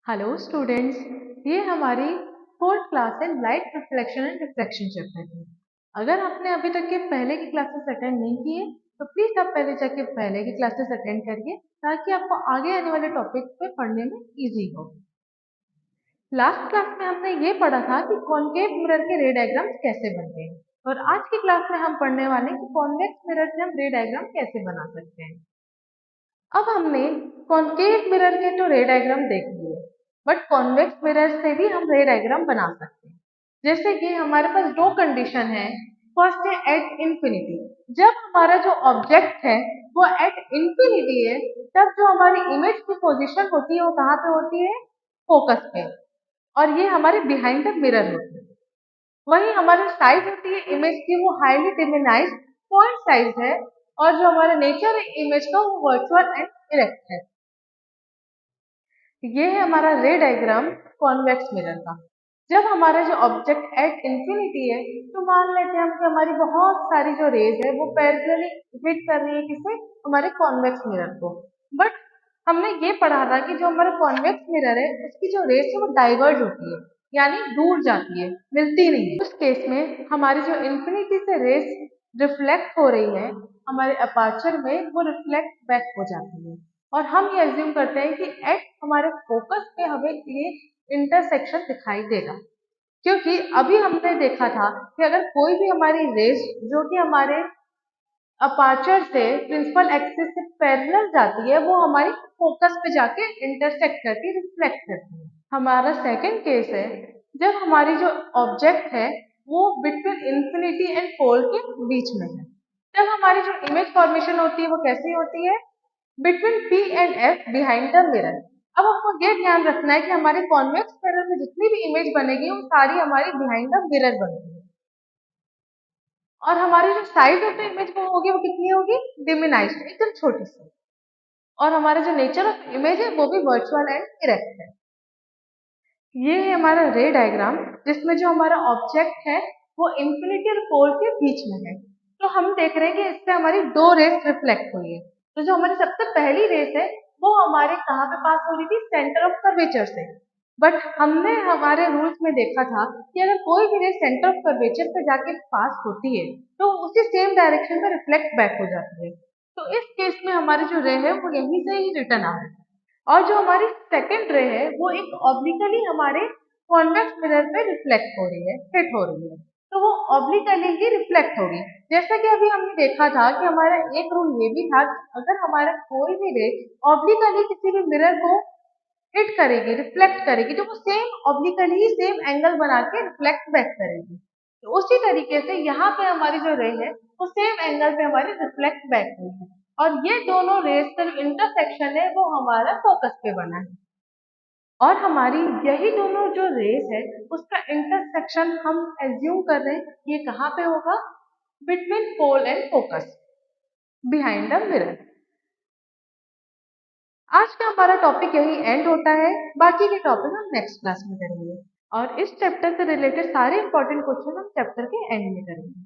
Hello students, ये हमारी fourth class है light reflection and refraction chapter की। अगर आपने अभी तक के पहले की क्लासेस अटेंड नहीं किए तो प्लीज आप पहले जाके पहले की क्लासेस अटेंड करिए ताकि आपको आगे आने वाले टॉपिक पे पढ़ने में इजी हो। लास्ट क्लास में हमने ये पढ़ा था कि कॉन्केव मिरर के रे डायग्राम्स कैसे बनते हैं और आज की क्लास में हम पढ़ने वाले हैं कि कॉन्वेक्स मिरर से हम रे डायग्राम कैसे बना सकते हैं। अब हमने कॉन्केव मिरर के तो रे डायग्राम देख लिए, बट कॉन्वेक्स मिरर से भी हम रे डायग्राम बना सकते हैं। जैसे कि हमारे पास दो कंडीशन है। फर्स्ट है एट इंफिनिटी। जब हमारा जो ऑब्जेक्ट है वो एट इंफिनिटी है, तब जो हमारी इमेज की पोजीशन होती है वो कहाँ पे होती है? फोकस पे। और ये हमारे बिहाइंड द मिरर होती है। वही हमारी साइज होती है इमेज की वो हाईली डिमिनाइज्ड पॉइंट साइज है, और जो हमारा नेचर है इमेज का वो वर्चुअल एंड इरेक्ट है। ये है हमारा रे डायग्राम कॉन्वेक्स मिरर का। जब हमारा जो ऑब्जेक्ट एट इंफिनिटी है तो मान लेते हैं हम कि हमारी बहुत सारी जो रेज है वो पैरेलली हिट कर रही है किसे? हमारे कॉन्वेक्स मिरर को। बट हमने ये पढ़ा था कि जो हमारा कॉन्वेक्स मिरर है उसकी जो रेज है वो डाइवर्ज होती है, यानी दूर जाती है, मिलती नहीं है। उस केस में हमारी जो इंफिनिटी से रेज रिफ्लेक्ट हो रही है हमारे अपर्चर में, वो रिफ्लेक्ट बैक हो जाती है। और हम ये अज्यूम करते हैं कि एट हमारे फोकस पे हमें ये इंटरसेक्शन दिखाई देगा, क्योंकि अभी हमने देखा था कि अगर कोई भी हमारी रेज जो कि हमारे अपर्चर से प्रिंसिपल एक्सिस से पैरेलल जाती है वो हमारी फोकस पे जाके इंटरसेक्ट करती, रिफ्लेक्ट करती है। हमारा सेकंड केस है जब हमारी जो ऑब्जेक्ट है वो बिटवीन इंफिनिटी एंड पोल के बीच में है। तब हमारी जो इमेज फॉर्मेशन होती है वो कैसी होती है? Between P and F behind the mirror. अब आपको ये ध्यान रखना है कि हमारे कॉन्वेक्स मिरर में जितनी भी इमेज बनेगी वो सारी हमारी बिहाइंड द मिरर बनेगी, और हमारी जो साइज ऑफ द इमेज वो होगी वो कितनी होगी? डिमिनाइज्ड, एकदम छोटी सी। और हमारा जो नेचर ऑफ इमेज है वो भी वर्चुअल एंड इरेक्ट है। ये है हमारा रे डायग्राम जिसमें जो हमारा ऑब्जेक्ट है वो इंफिनिटी और पोल के बीच में है। तो हम देख रहे हैं कि इससे हमारी दो रेस रिफ्लेक्ट हुई है। तो जो हमारी सबसे पहली रेस है वो हमारे कहाँ पे पास हो रही थी? सेंटर ऑफ कर्वेचर से। बट हमने हमारे रूल्स में देखा था कि अगर कोई भी रेस सेंटर ऑफ कर्वेचर पे जाके पास होती है तो उसी सेम डायरेक्शन में रिफ्लेक्ट बैक हो जाती है। तो इस केस में हमारी जो रे है वो यहीं से ही रिटर्न आ रही है। और जो हमारी सेकंड रे है वो एक ऑब्लिकली हमारे कॉन्वेक्स मिरर पे रिफ्लेक्ट हो रही है, हिट हो रही है। तो वो ऑब्लिकली ही रिफ्लेक्ट होगी। जैसा कि अभी हमने देखा था कि हमारा एक रूल ये भी था कि अगर हमारा कोई भी रे ऑब्लिकली किसी भी मिरर को हिट करेगी, रिफ्लेक्ट करेगी, तो वो सेम ऑब्लिकली ही सेम एंगल बना के रिफ्लेक्ट बैक करेगी। तो उसी तरीके से यहाँ पे हमारी जो रे है वो सेम एंगल पे हमारी रिफ्लेक्ट बैक हुई है, और ये दोनों रेस का जो इंटरसेक्शन है वो हमारा फोकस पे बना है। और हमारी यही दोनों जो रेस है उसका इंटरसेक्शन हम एज्यूम कर रहे हैं ये कहाँ पे होगा? Between pole and focus, behind the mirror. आज का हमारा टॉपिक यही एंड होता है, बाकी के टॉपिक हम नेक्स्ट क्लास में करेंगे। और इस चैप्टर से रिलेटेड सारे इंपॉर्टेंट क्वेश्चन हम चैप्टर के एंड में करेंगे।